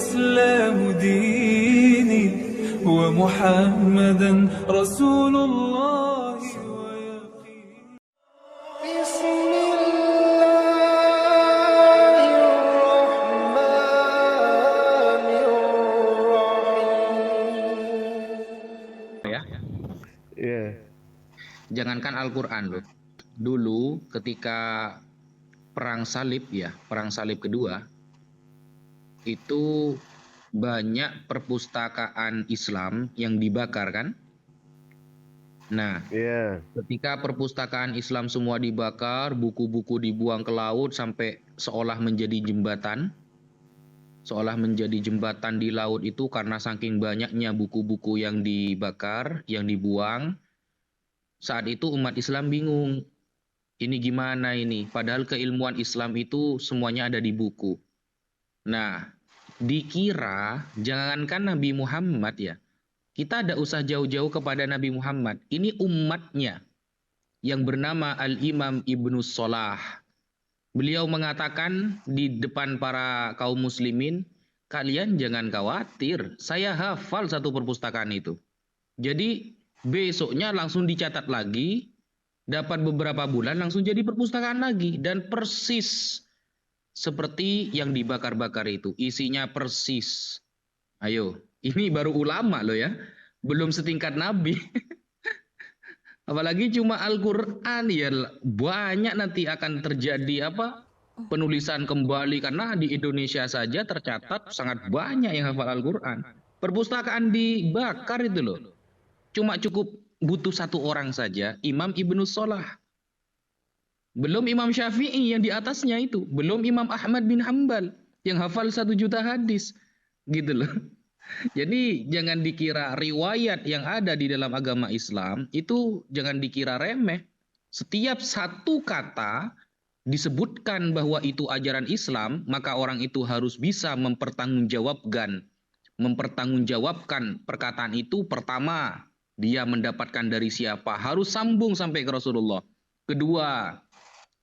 والإسلام ديني ومحمدا رسول الله ويقين. بسم الله الرحمن الرحيم. Ya. Iya. Jangankan Al-Qur'an loh. Dulu ketika perang salib kedua, itu banyak perpustakaan Islam yang dibakar kan? Nah, Iya. ketika perpustakaan Islam semua dibakar, buku-buku dibuang ke laut sampai seolah menjadi jembatan di laut itu karena saking banyaknya buku-buku yang dibakar, yang dibuang. Saat itu umat Islam bingung. Ini gimana ini? Padahal keilmuan Islam itu semuanya ada di buku. Nah, dikira jangankan Nabi Muhammad ya. Kita ada usah jauh-jauh kepada Nabi Muhammad. Ini umatnya yang bernama Al-Imam Ibnu Shalah. Beliau mengatakan di depan para kaum muslimin, kalian jangan khawatir, saya hafal satu perpustakaan itu. Jadi besoknya langsung dicatat lagi, dapat beberapa bulan langsung jadi perpustakaan lagi. Dan persis seperti yang dibakar-bakar itu, isinya persis. Ayo, ini baru ulama loh ya, belum setingkat Nabi. Apalagi cuma Al-Quran ya, banyak nanti akan terjadi penulisan kembali. Karena di Indonesia saja tercatat sangat banyak yang hafal Al-Quran. Perpustakaan dibakar itu loh. Cuma cukup butuh satu orang saja, Imam Ibnu Shalah. Belum Imam Syafi'i yang di atasnya itu. Belum Imam Ahmad bin Hanbal yang hafal 1 juta hadis. Gitu loh. Jadi jangan dikira riwayat yang ada di dalam agama Islam itu jangan dikira remeh. Setiap satu kata disebutkan bahwa itu ajaran Islam, maka orang itu harus bisa mempertanggungjawabkan perkataan itu. Pertama, dia mendapatkan dari siapa? Harus sambung sampai ke Rasulullah. Kedua,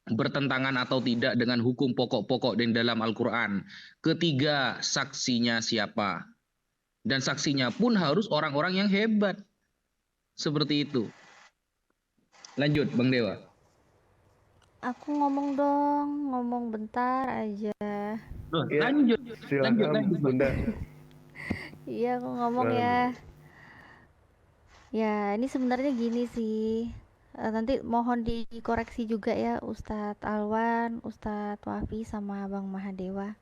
bertentangan atau tidak dengan hukum pokok-pokok di dalam Al-Quran. Ketiga, saksinya siapa? Dan saksinya pun harus orang-orang yang hebat. Seperti itu. Lanjut, Bang Dewa. Aku ngomong dong, ngomong bentar aja. Ya, Lanjut, silakan Bunda. Iya, aku ngomong ya. Ya, ini sebenarnya gini sih. Nanti mohon dikoreksi juga ya Ustadz Alwan, Ustadz Wafi sama Bang Mahadewa.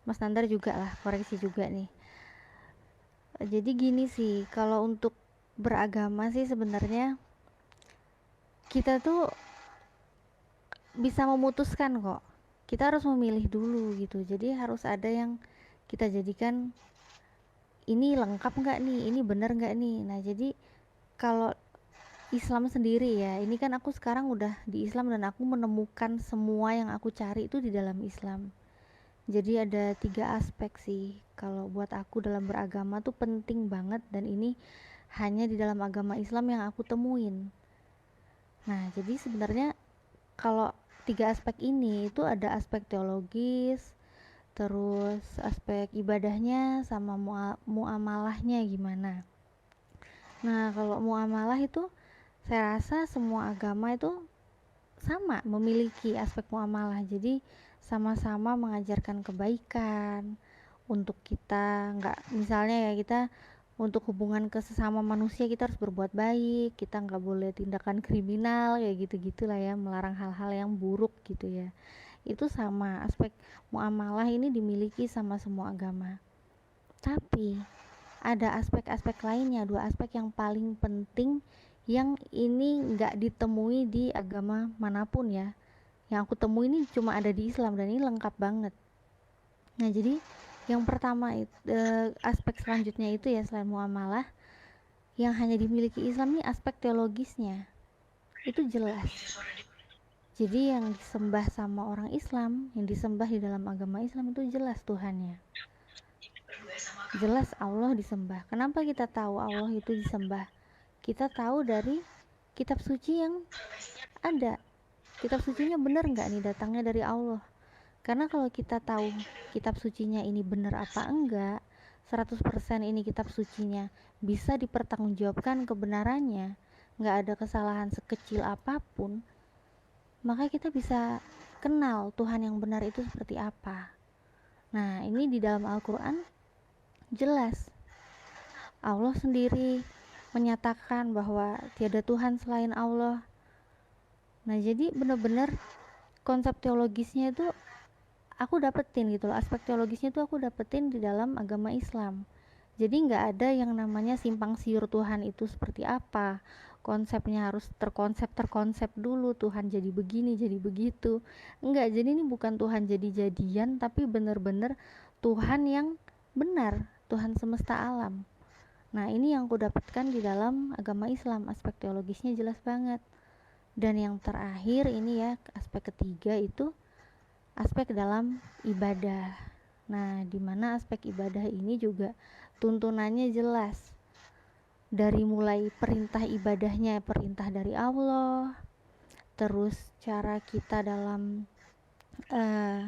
Mas Nandar juga lah, koreksi juga nih. Jadi gini sih, kalau untuk beragama sih sebenarnya kita tuh bisa memutuskan kok. Kita harus memilih dulu gitu. Jadi harus ada yang kita jadikan ini lengkap nggak nih, ini bener nggak nih. Nah jadi kalau Islam sendiri ya, ini kan aku sekarang udah di Islam dan aku menemukan semua yang aku cari itu di dalam Islam. Jadi ada 3 aspek sih kalau buat aku dalam beragama tuh penting banget, dan ini hanya di dalam agama Islam yang aku temuin. Nah jadi sebenarnya kalau 3 aspek ini itu ada aspek teologis, terus aspek ibadahnya sama muamalahnya gimana. Nah kalau muamalah itu saya rasa semua agama itu sama memiliki aspek muamalah. Jadi sama-sama mengajarkan kebaikan untuk kita, nggak misalnya ya kita untuk hubungan ke sesama manusia kita harus berbuat baik, kita nggak boleh tindakan kriminal kayak gitu-gitu lah ya, melarang hal-hal yang buruk gitu ya. Itu sama, aspek muamalah ini dimiliki sama semua agama. Tapi ada aspek-aspek lainnya, 2 aspek yang paling penting yang ini nggak ditemui di agama manapun ya. Yang aku temui ini cuma ada di Islam dan ini lengkap banget. Nah jadi yang pertama aspek selanjutnya itu ya selain muamalah yang hanya dimiliki Islam ini aspek teologisnya. Itu jelas. Jadi yang disembah sama orang Islam, yang disembah di dalam agama Islam itu jelas Tuhannya. Jelas Allah disembah. Kenapa kita tahu Allah itu disembah? Kita tahu dari kitab suci yang ada. Kitab sucinya benar nggak nih datangnya dari Allah? Karena kalau kita tahu kitab sucinya ini benar apa enggak, 100% ini kitab sucinya bisa dipertanggungjawabkan kebenarannya, nggak ada kesalahan sekecil apapun, maka kita bisa kenal Tuhan yang benar itu seperti apa. Nah, ini di dalam Al-Quran jelas Allah sendiri menyatakan bahwa tiada Tuhan selain Allah. Nah, jadi benar-benar konsep teologisnya itu aku dapetin gitu loh, aspek teologisnya itu aku dapetin di dalam agama Islam. Jadi nggak ada yang namanya simpang siur Tuhan itu seperti apa, konsepnya harus terkonsep dulu, Tuhan jadi begini jadi begitu. Enggak, jadi ini bukan Tuhan jadi-jadian, tapi benar-benar Tuhan yang benar, Tuhan semesta alam. Nah, ini yang aku dapatkan di dalam agama Islam, aspek teologisnya jelas banget. Dan yang terakhir ini ya, aspek ketiga itu aspek dalam ibadah. Nah, di mana aspek ibadah ini juga tuntunannya jelas. Dari mulai perintah ibadahnya, perintah dari Allah, terus cara kita dalam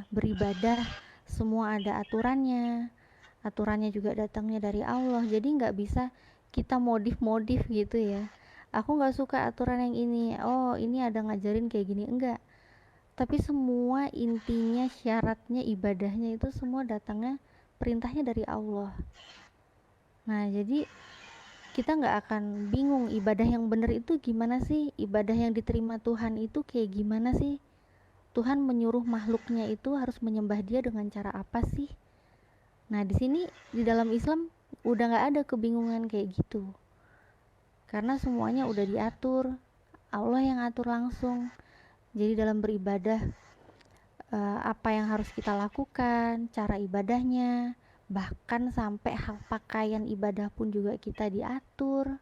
beribadah, semua ada aturannya. Aturannya juga datangnya dari Allah, jadi nggak bisa kita modif gitu ya. Aku nggak suka aturan yang ini, oh ini ada ngajarin kayak gini, enggak. Tapi semua intinya, syaratnya, ibadahnya itu semua datangnya, perintahnya dari Allah. Nah, jadi kita nggak akan bingung ibadah yang benar itu gimana sih, ibadah yang diterima Tuhan itu kayak gimana sih. Tuhan menyuruh makhluknya itu harus menyembah Dia dengan cara apa sih. Nah, di sini di dalam Islam udah nggak ada kebingungan kayak gitu, karena semuanya udah diatur, Allah yang atur langsung. Jadi dalam beribadah, apa yang harus kita lakukan, cara ibadahnya, bahkan sampai hal pakaian ibadah pun juga kita diatur.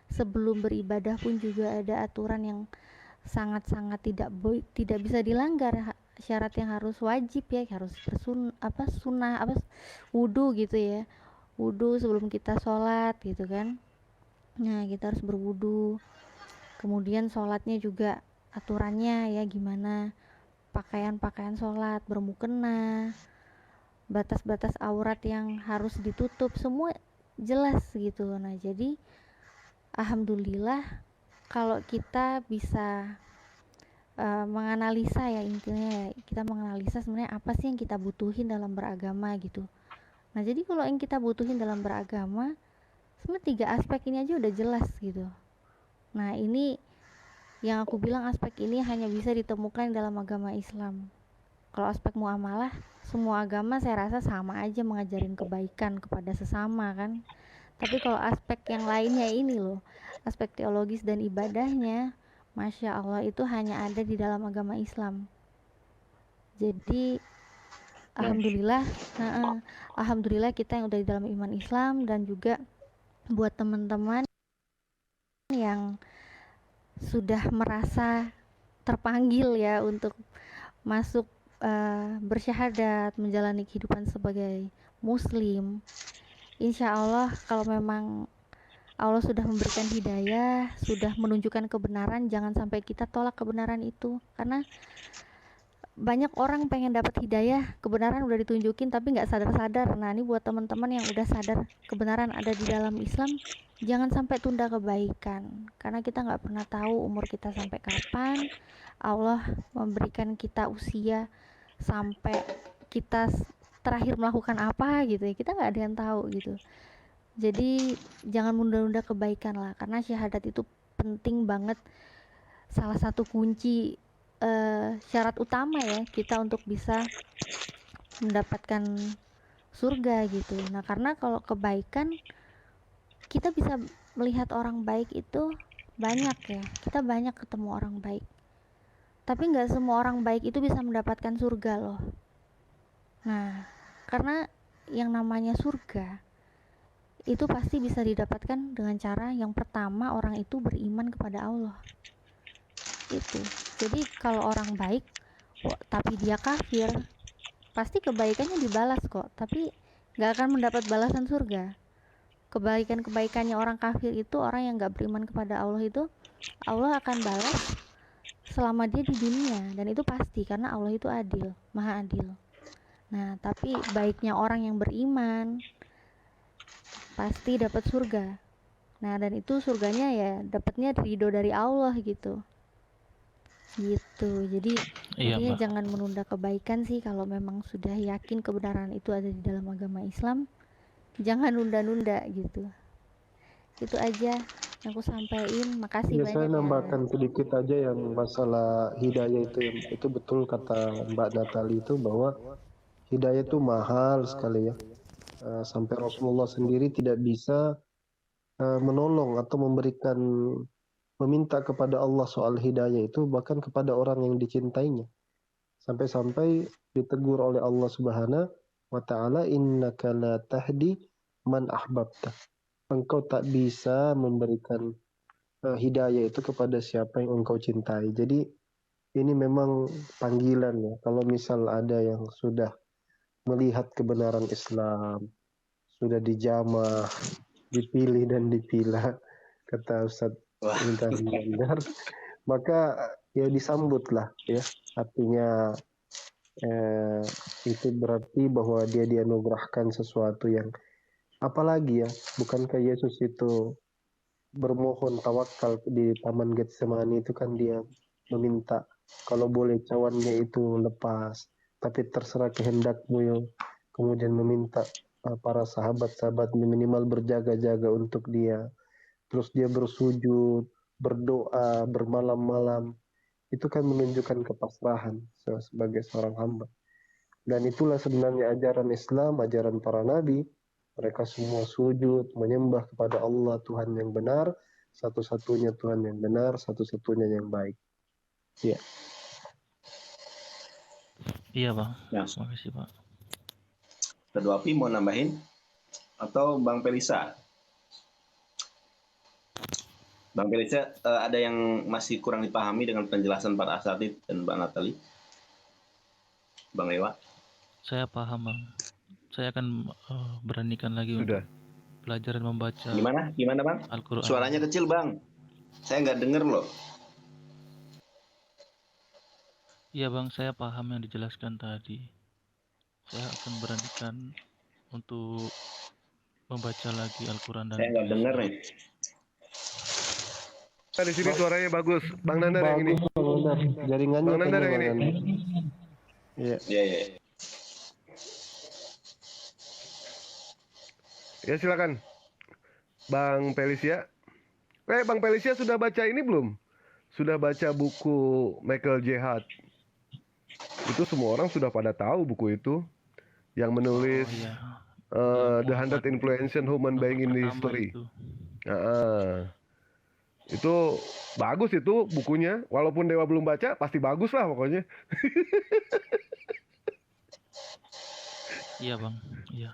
Sebelum beribadah pun juga ada aturan yang sangat-sangat tidak bisa dilanggar, syarat yang harus wajib ya, harus sunnah wudu gitu ya, wudu sebelum kita sholat gitu kan. Nah, kita harus berwudu, kemudian sholatnya juga aturannya ya gimana, pakaian sholat, bermukena, batas-batas aurat yang harus ditutup, semua jelas gitu. Nah, jadi alhamdulillah kalau kita bisa menganalisa ya, intinya ya, kita menganalisa sebenarnya apa sih yang kita butuhin dalam beragama gitu. Nah, jadi kalau yang kita butuhin dalam beragama sebenarnya 3 aspek ini aja udah jelas gitu. Nah, ini yang aku bilang, aspek ini hanya bisa ditemukan dalam agama Islam. Kalau aspek muamalah, semua agama saya rasa sama aja mengajarin kebaikan kepada sesama kan. Tapi kalau aspek yang lainnya ini loh, aspek teologis dan ibadahnya, Masya Allah, itu hanya ada di dalam agama Islam. Jadi alhamdulillah, alhamdulillah kita yang udah di dalam iman Islam, dan juga buat teman-teman yang sudah merasa terpanggil ya untuk masuk bersyahadat, menjalani kehidupan sebagai muslim. Insya Allah kalau memang Allah sudah memberikan hidayah, sudah menunjukkan kebenaran, jangan sampai kita tolak kebenaran itu. Karena banyak orang pengen dapat hidayah, kebenaran udah ditunjukin tapi nggak sadar-sadar. Nah, ini buat teman-teman yang udah sadar kebenaran ada di dalam Islam, jangan sampai tunda kebaikan. Karena kita nggak pernah tahu umur kita sampai kapan. Allah memberikan kita usia sampai kita terakhir melakukan apa gitu ya, kita nggak ada yang tahu gitu. Jadi jangan menunda-nunda kebaikan lah, karena syahadat itu penting banget, salah satu kunci syarat utama ya kita untuk bisa mendapatkan surga gitu. Nah, karena kalau kebaikan kita bisa melihat orang baik itu banyak ya, kita banyak ketemu orang baik, tapi nggak semua orang baik itu bisa mendapatkan surga loh. Nah, karena yang namanya surga itu pasti bisa didapatkan dengan cara yang pertama, orang itu beriman kepada Allah. Itu. Jadi kalau orang baik tapi dia kafir, pasti kebaikannya dibalas kok, tapi gak akan mendapat balasan surga. Kebaikannya orang kafir itu, orang yang gak beriman kepada Allah itu, Allah akan balas selama dia di dunia, dan itu pasti karena Allah itu adil, maha adil. Nah, tapi baiknya orang yang beriman pasti dapat surga. Nah, dan itu surganya ya dapatnya ridho dari Allah gitu. Gitu. Jadi Iya, intinya Mbak. jangan menunda kebaikan sih kalau memang sudah yakin kebenaran itu ada di dalam agama Islam. Jangan nunda-nunda gitu. Itu aja yang aku sampaikan. Makasih Ya, saya banyak ya. nambahkan sedikit aja yang masalah hidayah itu betul kata Mbak Natali itu bahwa hidayah itu mahal sekali ya. Sampai Rasulullah sendiri tidak bisa menolong atau meminta kepada Allah soal hidayah itu bahkan kepada orang yang dicintainya. Sampai-sampai ditegur oleh Allah Subhanahu wa taala, innaka la tahdi man ahbabta. Engkau tak bisa memberikan hidayah itu kepada siapa yang engkau cintai. Jadi ini memang panggilan ya. Kalau misal ada yang sudah melihat kebenaran Islam, sudah dijamah, dipilih dan dipilah, kata Ustadz Intan Bandar, maka ya disambutlah ya. Artinya itu berarti bahwa dia dianugerahkan sesuatu yang apalagi ya, bukankah Yesus itu bermohon tawakal di Taman Getsemani itu kan dia meminta kalau boleh cawannya itu lepas, tapi terserah kehendakmu ya. Kemudian meminta para sahabat-sahabatnya minimal berjaga-jaga untuk dia. Terus dia bersujud, berdoa, bermalam-malam. Itu kan menunjukkan kepasrahan sebagai seorang hamba. Dan itulah sebenarnya ajaran Islam, ajaran para nabi. Mereka semua sujud, menyembah kepada Allah, Tuhan yang benar, satu-satunya Tuhan yang benar, satu-satunya yang baik. Ya. Iya, Bang. Ya. Terima kasih, Pak. Kedua Api mau nambahin atau Bang Pelisa? Bang Pelisa, ada yang masih kurang dipahami dengan penjelasan para asatid dan Bang Natali? Bang Ewa? Saya paham, Bang. Saya akan beranikan lagi Sudah. untuk belajar dan membaca Gimana Bang? Al-Quran. Suaranya kecil Bang. Saya nggak denger loh. Iya, Bang, saya paham yang dijelaskan tadi. Saya akan beranikan untuk membaca lagi Al-Quran dan Saya nggak denger nih. Di sini suaranya bagus. Bang Nandar yang ini. Bagus, Bang Nandar. Jaringannya Bang Nandar kayaknya, yang Bang ini. Nandar. Iya. Iya. Ya silakan. Bang Pelisia. Bang Pelisia sudah baca ini belum? Sudah baca buku Michael J. Hart? Itu semua orang sudah pada tahu buku itu. Yang menulis iya. The 100 Influential Human Being in History. Itu. Itu bagus itu bukunya. Walaupun Dewa belum baca, pasti bagus lah pokoknya. Iya, Bang. Iya.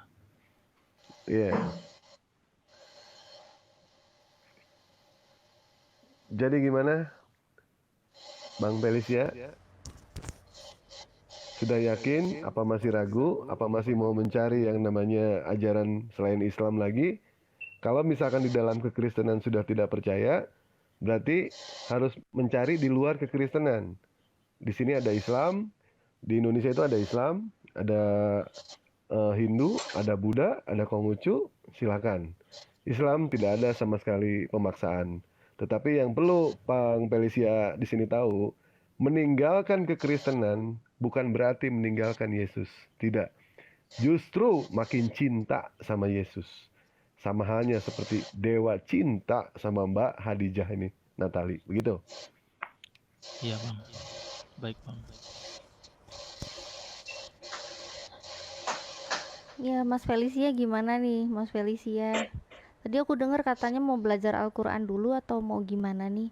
Iya. Jadi gimana, Bang Pelisia? Sudah yakin? Apa masih ragu? Apa masih mau mencari yang namanya ajaran selain Islam lagi? Kalau misalkan di dalam kekristenan sudah tidak percaya, berarti harus mencari di luar kekristenan. Di sini ada Islam, di Indonesia itu ada Islam, ada Hindu, ada Buddha, ada Konghucu, silakan. Islam tidak ada sama sekali pemaksaan. Tetapi yang perlu Bang Pelisia di sini tahu, meninggalkan kekristenan bukan berarti meninggalkan Yesus. Tidak. Justru makin cinta sama Yesus. Sama halnya seperti Dewa cinta sama Mbak Hadijah ini, Natali. Begitu? Iya, Bang. Baik, Bang. Ya, Mas Felicia gimana nih, Mas Felicia? Tadi aku dengar katanya mau belajar Al-Quran dulu atau mau gimana nih?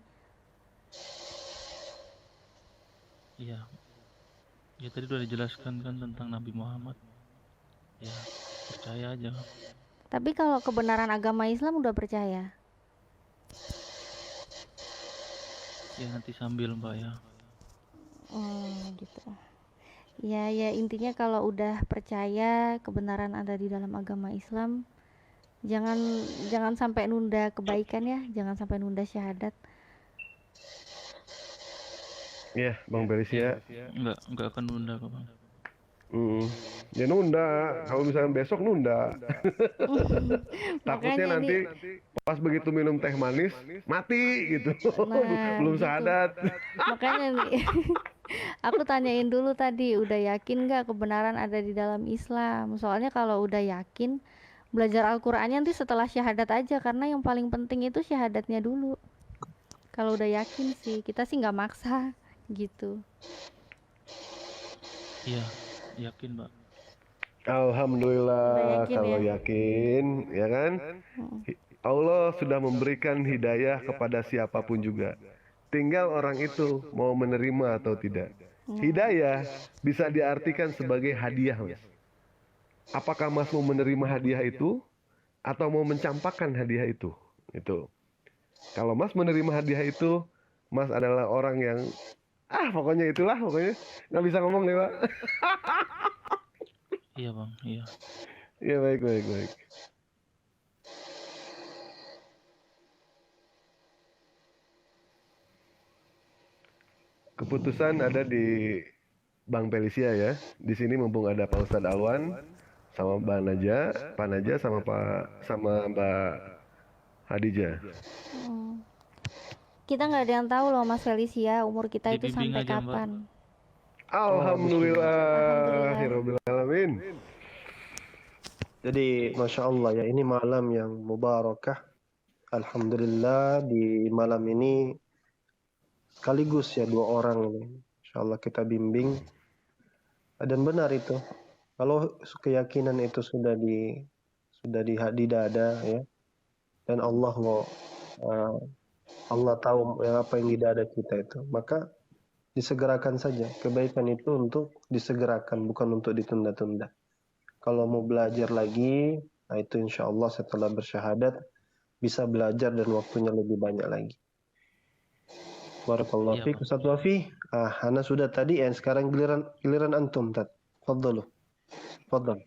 Iya. Ya tadi udah dijelaskan kan tentang Nabi Muhammad. Ya, percaya aja. Tapi kalau kebenaran agama Islam udah percaya? Ya nanti sambil, Mbak, ya. Gitu. Ya intinya kalau udah percaya kebenaran ada di dalam agama Islam, jangan sampai nunda kebaikan ya, jangan sampai nunda syahadat. Ya, Bang Felicia. Nggak akan nunda kok bang. Ya nunda. Kalau misalnya besok nunda. Takutnya Makanya nanti ini, pas begitu minum teh manis mati gitu. nah Belum gitu. sadat. Makanya nih, aku tanyain dulu tadi, udah yakin nggak kebenaran ada di dalam Islam? Soalnya kalau udah yakin, belajar Al-Qur'annya nanti setelah syahadat aja, karena yang paling penting itu syahadatnya dulu. Kalau udah yakin sih, kita sih nggak maksa gitu. Iya, yakin mbak. Udah Alhamdulillah yakin kalau ya? yakin, ya kan? Mm. Allah sudah memberikan hidayah kepada siapapun juga. Tinggal orang itu mau menerima atau tidak. Nah, Hidayah bisa diartikan sebagai hadiah, Mas. Apakah Mas mau menerima hadiah itu atau mau mencampakkan hadiah itu? Itu. Kalau Mas menerima hadiah itu, Mas adalah orang yang pokoknya itulah pokoknya nggak bisa ngomong nih Pak. Iya bang, iya. Iya baik baik baik. Keputusan ada di Bang Felicia ya. Di sini mumpung ada Pak Ustadz Alwan sama Mbak Naja, Pak Naja sama Mbak Hadijah. kita nggak ada yang tahu loh Mas Felicia, umur kita itu Dibimbing sampai aja mbak. kapan. Alhamdulillahirobbil alamin. Jadi Masya Allah ya, ini malam yang mubarakah. Alhamdulillah di malam ini sekaligus ya dua orang ini. Insya Allah kita bimbing. Dan benar itu. Kalau keyakinan itu sudah di dada ya. Dan Allah Allah tahu apa yang di dada kita itu. Maka disegerakan saja. Kebaikan itu untuk disegerakan, bukan untuk ditunda-tunda. Kalau mau belajar lagi, nah itu insya Allah setelah bersyahadat bisa belajar dan waktunya lebih banyak lagi. Barakallahu Iya fiik bang. Ustaz Wafi. Ana sudah tadi sekarang giliran antum Tat. Faddalu. Faddal.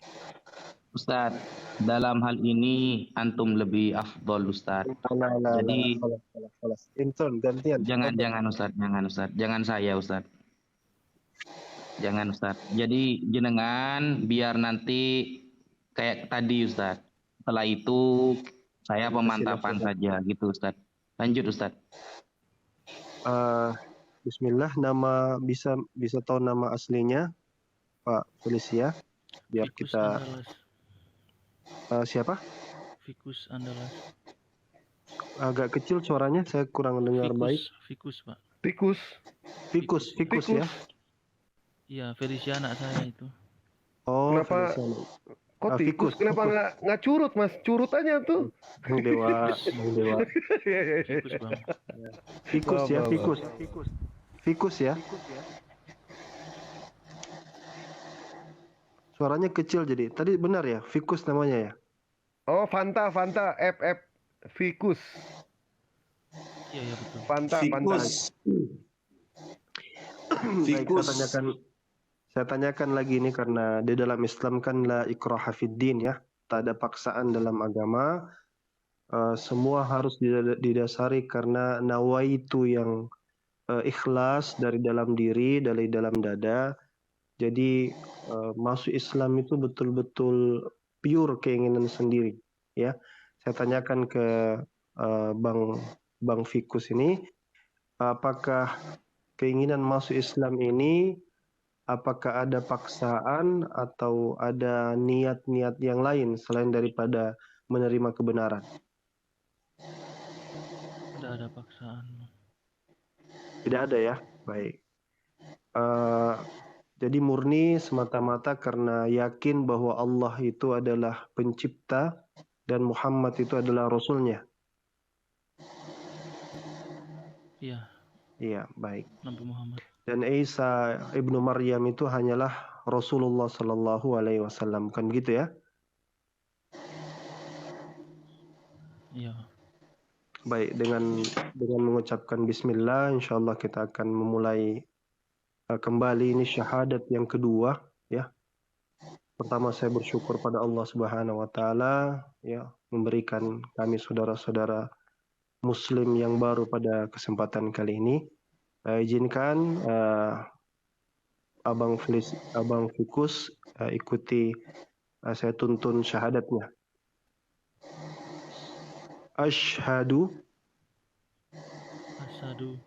Ustadz, dalam hal ini antum lebih afdol Ustadz. Jadi Salah. Intern gantian. jangan Ustadz, jangan saya Ustadz. Jangan Ustadz. Jadi jenengan biar nanti kayak tadi Ustadz. Setelah itu saya pemantapan saja gitu Ustadz. Lanjut Ustadz. Bismillah, nama bisa tahu nama aslinya Pak Felicia biar Fikus kita Andalas. siapa? Fikus Andalas. Agak kecil suaranya, saya kurang dengar baik. Fikus pak. Tikus. Fikus ya. Iya, Felicia anak saya itu. Oh, Kenapa? Felicia. Kok tikus? Kenapa nggak curut Mas? Curut aja tuh. Bang Dewa. Fikus bang. Fikus ya, fikus. Fikus ya. Suaranya kecil jadi. Tadi benar ya, Fikus namanya ya? Oh, Fanta, F, Fikus. Iya betul. Fanta. Baik, saya tanyakan lagi ini karena di dalam Islam kan la ikraha fiddin ya. Tak ada paksaan dalam agama. Semua harus didasari karena nawaitu yang ikhlas dari dalam diri, dari dalam dada. Jadi masuk Islam itu betul-betul pure keinginan sendiri ya. Saya tanyakan ke Bang Fikus ini, apakah keinginan masuk Islam ini apakah ada paksaan atau ada niat-niat yang lain selain daripada menerima kebenaran? Tidak ada paksaan. Tidak ada ya, baik. Jadi murni semata-mata karena yakin bahwa Allah itu adalah pencipta dan Muhammad itu adalah Rasulnya. Iya. Iya, baik. Nabi Muhammad. Dan Isa ibnu Maryam itu hanyalah Rasulullah Sallallahu Alaihi Wasallam, kan gitu ya? Iya. Baik, dengan mengucapkan Bismillah, insya Allah kita akan memulai kembali ini syahadat yang kedua, ya. Pertama saya bersyukur pada Allah Subhanahu Wa Taala, ya, memberikan kami saudara-saudara Muslim yang baru pada kesempatan kali ini. Izinkan Abang Fikus ikuti saya tuntun syahadatnya. Asyhadu Asyhadu